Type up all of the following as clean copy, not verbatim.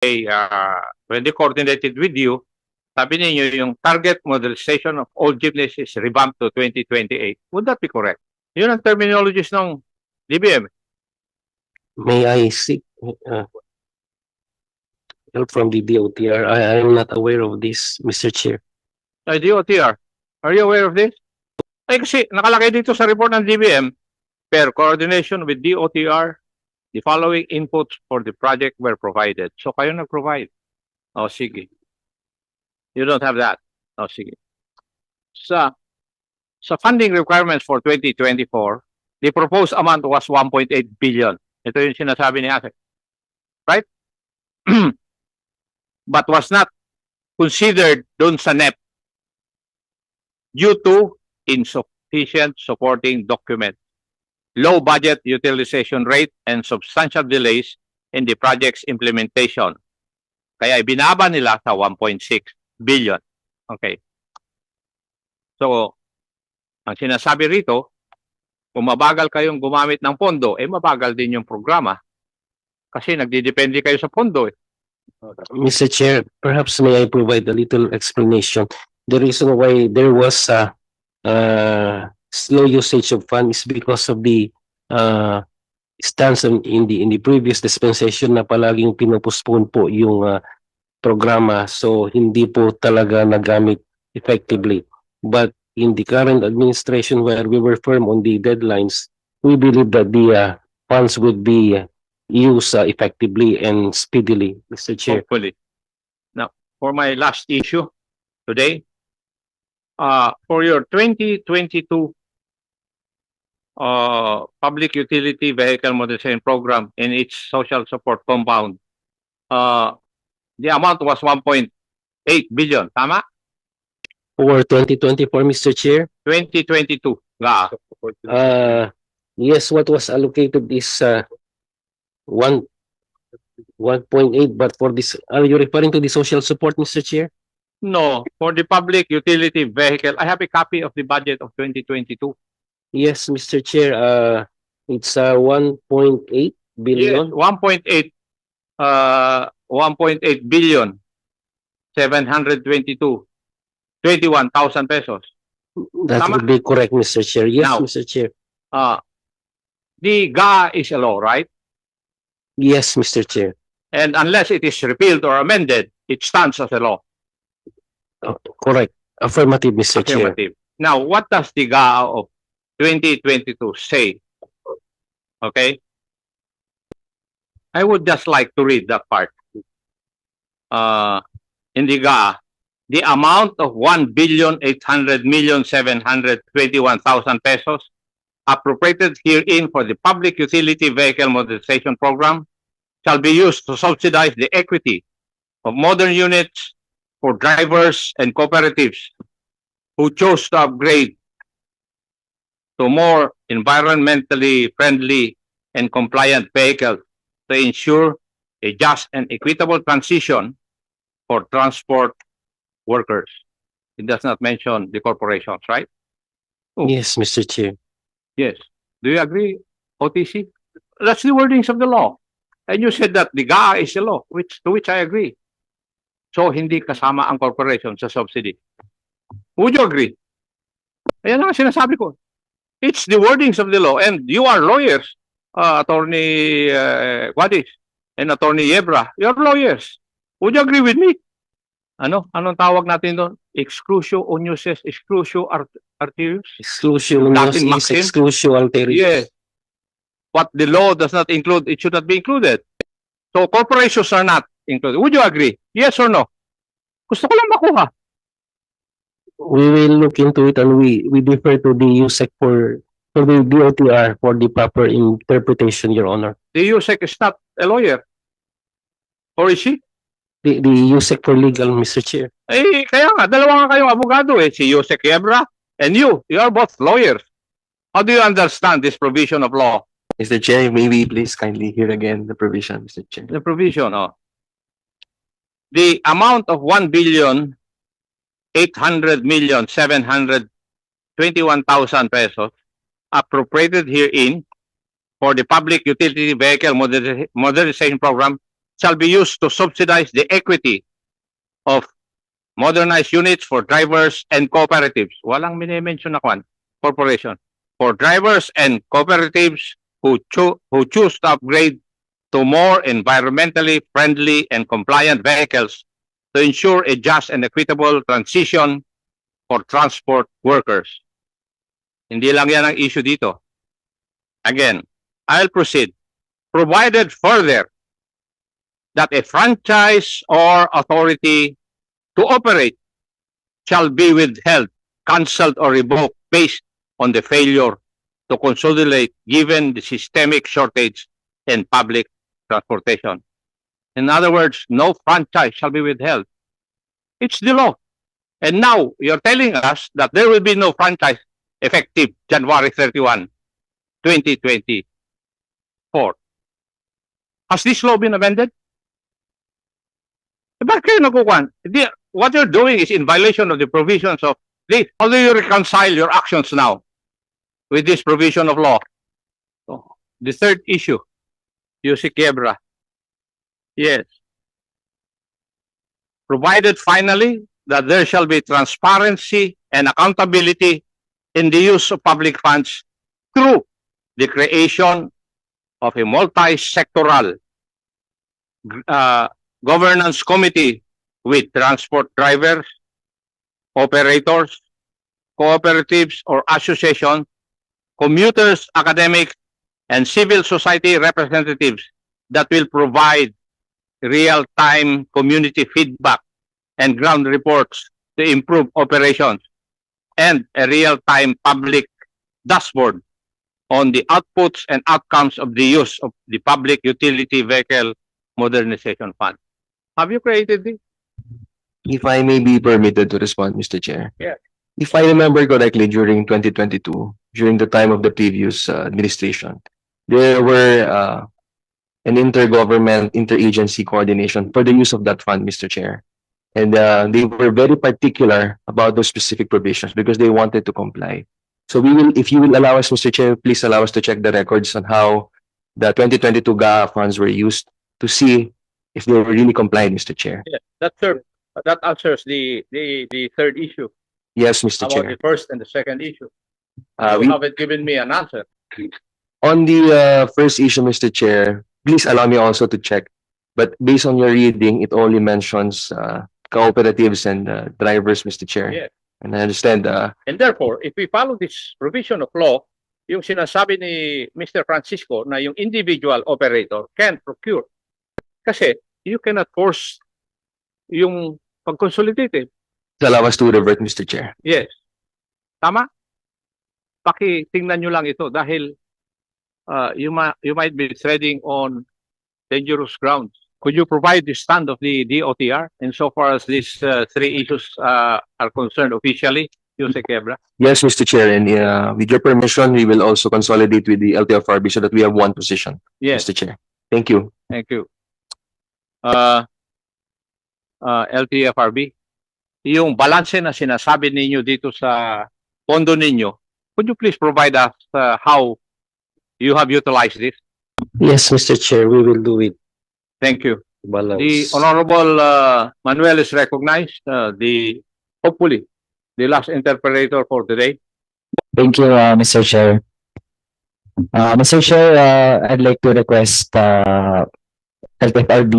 when they coordinated with you, sabi ninyo yung target modernization of all jeepneys is revamped to 2028. Would that be correct? Yun ang terminologies ng DBM. May I seek help from the DOTR? I am not aware of this, Mr. Chair. DOTR, are you aware of this? Ay kasi nakalagay dito sa report ng DBM, per coordination with DOTR, the following inputs for the project were provided. So kayo nag-provide. O sige. You don't have that. O sige. Sa funding requirements for 2024, the proposed amount was 1.8 billion. Ito yung sinasabi ni Ate. Right? But was not considered dun sa NEP due to insufficient supporting documents, low budget utilization rate, and substantial delays in the project's implementation. Kaya ibinaba nila sa 1.6 billion. Okay. So, ang sinasabi rito, kung mabagal kayong gumamit ng pondo, mabagal din yung programa. Kasi nagdidepende kayo sa pondo. Mr. Chair, perhaps may I provide a little explanation. The reason why there was a slow usage of funds is because of the stance in the previous dispensation na palaging pinopostpone po yung programa, so hindi po talaga nagamit effectively. But in the current administration where we were firm on the deadlines, we believe that the funds would be used effectively and speedily, Mr. Chair. Hopefully. Now, for my last issue today, for your 2022 public utility vehicle modernization program in its social support compound, the amount was 1.8 billion. Tama? For 2024, Mr. Chair? 2022. Yes, what was allocated is 1.8, but for this, are you referring to the social support, Mr. Chair? No, for the public utility vehicle, I have a copy of the budget of 2022. Yes, Mr. Chair, it's 1.8 billion. Yes, 1.8 billion 721,000 pesos. That Tama? would be correct, Mr. Chair. Yes, Now, Mr. Chair. The GA is a law, right? Yes, Mr. Chair. And unless it is repealed or amended, it stands as a law. Correct. Affirmative, Mr. Chair. Affirmative. Now, what does the GA of 2022 say? Okay? I would just like to read that part. In the GA, the amount of 1,800,721,000 pesos appropriated herein for the public utility vehicle modernization program shall be used to subsidize the equity of modern units for drivers and cooperatives who chose to upgrade to more environmentally friendly and compliant vehicles to ensure a just and equitable transition for transport workers. It does not mention the corporations, right? Yes, Mr. Chair. Yes. Do you agree, OTC? That's the wordings of the law. And you said that the GA is the law, to which I agree. So, hindi kasama ang corporation sa subsidy. Would you agree? Ayan ang sinasabi ko. It's the wordings of the law. And you are lawyers, Attorney Guadiz and Attorney Yebra. You're lawyers. Would you agree with me? Anong tawag natin doon? Exclusio oniuses, exclusio arterius? Exclusio Dating is maxim? exclusio alterius. Yes. What the law does not include, it should not be included. So corporations are not included. Would you agree? Yes or no? Gusto ko lang makuha. We will look into it and we defer to the USEC for the DOTR for the proper interpretation, Your Honor. The USEC is not a lawyer. Or is she? The USEC for legal, Mr. Chair. Kaya nga, dalawa nga kayong abogado si Yusek Yebra and you are both lawyers. How do you understand this provision of law? Mr. Chair, maybe please kindly hear again the provision, Mr. Chair. The provision, the amount of 1,800,721,000 pesos appropriated herein for the public utility vehicle modernization program shall be used to subsidize the equity of modernized units for drivers and cooperatives. Walang minimension na kwan, corporation. For drivers and cooperatives who choose to upgrade to more environmentally friendly and compliant vehicles to ensure a just and equitable transition for transport workers. Hindi lang yan ang issue dito. Again, I'll proceed. Provided further that a franchise or authority to operate shall be withheld, cancelled, or revoked based on the failure to consolidate given the systemic shortage in public transportation. In other words, no franchise shall be withheld. It's the law. And now you're telling us that there will be no franchise effective January 31, 2024. Has this law been amended? Bakit kayo nagkukuhan? What you're doing is in violation of the provisions of this. How do you reconcile your actions now with this provision of law? So, the third issue, Yusik Yebra. Yes. Provided finally that there shall be transparency and accountability in the use of public funds through the creation of a multi-sectoral governance committee with transport drivers, operators, cooperatives or associations, commuters, academics, and civil society representatives that will provide real-time community feedback and ground reports to improve operations, and a real-time public dashboard on the outputs and outcomes of the use of the Public Utility Vehicle Modernization Fund. Have you created this? If I may be permitted to respond, Mr. Chair. Yeah. If I remember correctly, during 2022, during the time of the previous administration, there were an intergovernment, interagency coordination for the use of that fund, Mr. Chair. And they were very particular about those specific provisions because they wanted to comply. So we will, if you will allow us, Mr. Chair, please allow us to check the records on how the 2022 GA funds were used to see if they were really compliant, Mr. Chair. Yeah, that answers the third issue Yes, Mr. about Chair. the first and the second issue. We- You haven't given me an answer. On the first issue, Mr. Chair, please allow me also to check. But based on your reading, it only mentions cooperatives and drivers, Mr. Chair. Yes. And I understand. And therefore, if we follow this provision of law, yung sinasabi ni Mr. Francisco na yung individual operator can procure. Kasi you cannot force yung pag-consolidate. Allow us to revert, Mr. Chair. Yes. Tama? Tingnan nyo lang ito dahil you might be treading on dangerous grounds. Could you provide the stand of the DOTR insofar as these three issues are concerned officially, Jose Quebra? Yes, Mr. Chair. And with your permission, we will also consolidate with the LTFRB so that we have one position, Yes, Mr. Chair. Thank you. thank you. LTFRB, yung balanse na sinasabi ninyo dito sa pondo ninyo, could you please provide us how you have utilized this? Yes, Mr. Chair, we will do it. Thank you. Balance. The Honorable Manuel is recognized, hopefully, the last interpreter for today. Thank you, Mr. Chair. Mr. Chair, I'd like to request LTFRB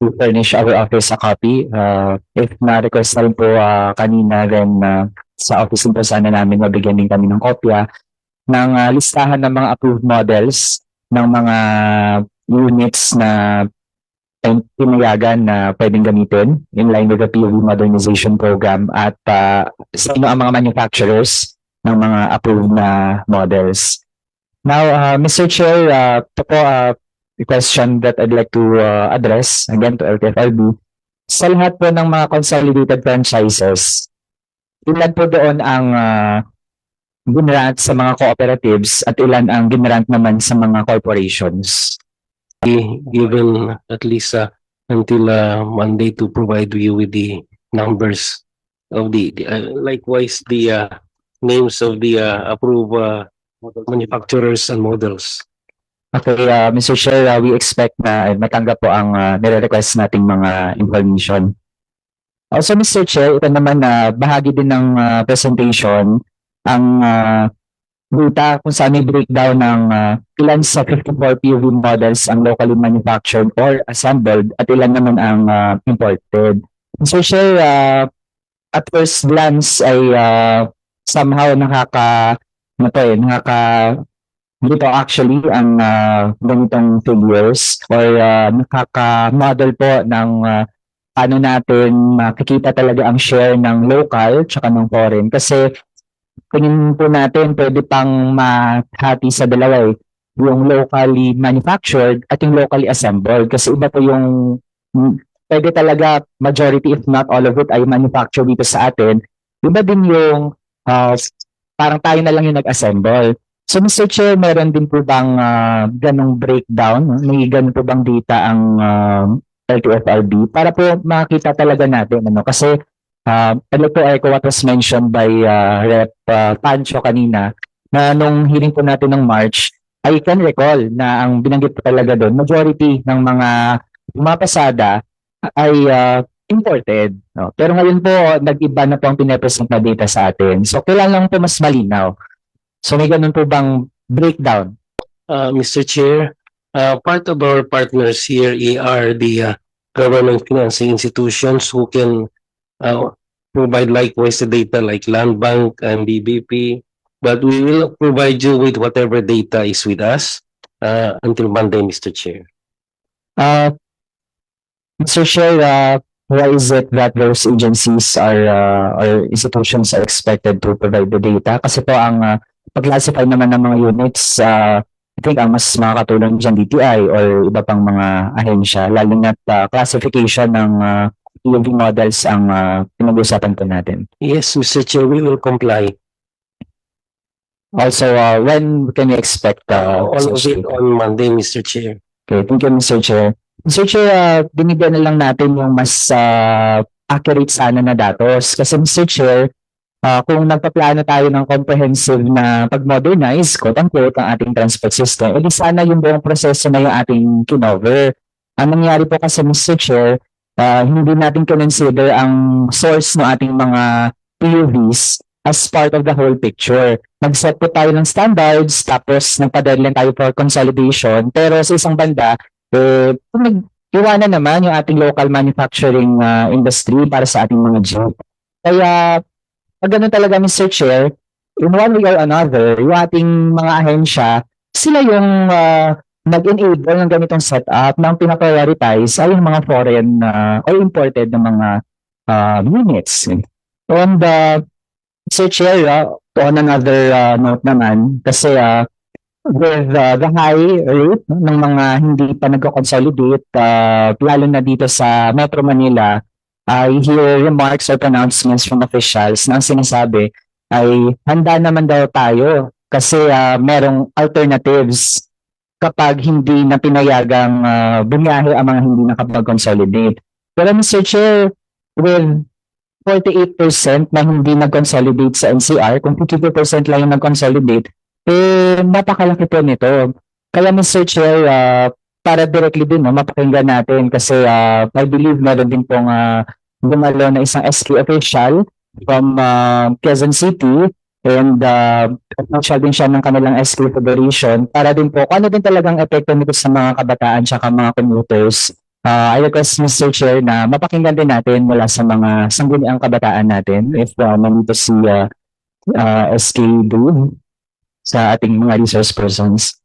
to furnish our office a copy. If na-request na rin po kanina, then sa office din po sana namin mabigyan din kami ng kopya ng listahan ng mga approved models ng mga units na pinayagan na pwedeng gamitin in line with the PUV modernization program at sino ang mga manufacturers ng mga approved na models. Now, Mr. Chair, ito po a question that I'd like to address again to LTFRB. Sa lahat po ng mga consolidated franchises, ilan po doon ang ginrant sa mga cooperatives at ilan ang ginrant naman sa mga corporations? Given at least until Monday to provide you with the numbers of the likewise the names of the approved manufacturers and models. Okay, Mr. Chair, we expect na matanggap po ang nire-request nating mga information. Also, Mr. Chair, ito naman na bahagi din ng presentation ang data kung saan may breakdown ng ilan sa 54 POV models ang locally manufactured or assembled at ilan naman ang imported. Mr. Chair, at first glance ay somehow dito actually ang ganitong figures or nakaka-model po ng paano natin makikita talaga ang share ng local tsaka ng foreign. Kasi tingin po natin pwede pang mahati sa dalawa yung locally manufactured at yung locally assembled. Kasi iba po yung pwede talaga majority if not all of it ay manufactured dito sa atin. Iba din yung parang tayo na lang yung nag-assemble. So Mr. Chair, meron din po bang ganong breakdown? May ganun po bang data ang LTFRB para po makita talaga natin kasi like to echo what was mentioned by Rep. Pancho kanina na nung hearing po natin ng March, I can recall na ang binanggit po talaga doon, majority ng mga pasada ay imported. No? Pero ngayon po, nag-iba na po ang pinapresent na data sa atin. So kailangan po mas malinaw. So may ganun po bang breakdown? Mr. Chair, part of our partners here are the government financing institutions who can provide likewise the data like Land Bank and BBP, but we will provide you with whatever data is with us until Monday, Mr. Chair. Mr. Chair, why is it that those agencies or institutions are expected to provide the data? Kasi po ang pag-classify naman ng mga units, I think ang mas makakatulong dyan DTI or iba pang mga ahensya, lalo na classification ng POV models ang pinag-usapan po natin. Yes, Mr. Chair, we will comply. Also, when can we expect All of it on Monday, Mr. Chair. Okay, thank you, Mr. Chair. Mr. Chair, binigyan na lang natin yung mas accurate sana na datos. Kasi Mr. Chair, kung nagpaplano tayo ng comprehensive na pag-modernize, quote-unquote, ang ating transport system, edi sana yung buong proseso na yung ating kinover. Ang nangyari po kasi, Mr. Chair, hindi natin consider ang source ng ating mga PUVs as part of the whole picture. Nag-set po tayo ng standards, tapos nagpa-deadline tayo for consolidation, pero sa isang banda, nag-iwanan naman yung ating local manufacturing industry para sa ating mga jeep. Kaya, pag ganun talaga, Mr. Chair, in one way or another, yung ating mga ahensya, sila yung nag-enable ng ganitong setup na ang pinaprioritize ay yung mga foreign or imported na mga units. And Mr. Chair, on another note naman, kasi with the high rate ng mga hindi pa nag-consolidate, lalo na dito sa Metro Manila, I hear remarks or pronouncements from officials na ang sinasabi ay handa naman daw tayo kasi merong alternatives kapag hindi na pinayagang bumiyahe ang mga hindi nakapag-consolidate. Pero Mr. Chair, with 48% na hindi nag-consolidate sa NCR, kung 52% lang yung nag-consolidate, napakalaki po nito. Kaya Mr. Chair, para directly din, mapakinggan natin kasi I believe meron din pong gumalo na isang SQ official from Quezon City and official din siya ng kanilang SQ Federation para din po kung ano din talagang epekto nito sa mga kabataan at mga commuters. I request Mr. Chair na mapakinggan din natin mula sa mga sangguniang kabataan natin if nandito si SK Doon sa ating mga resource persons.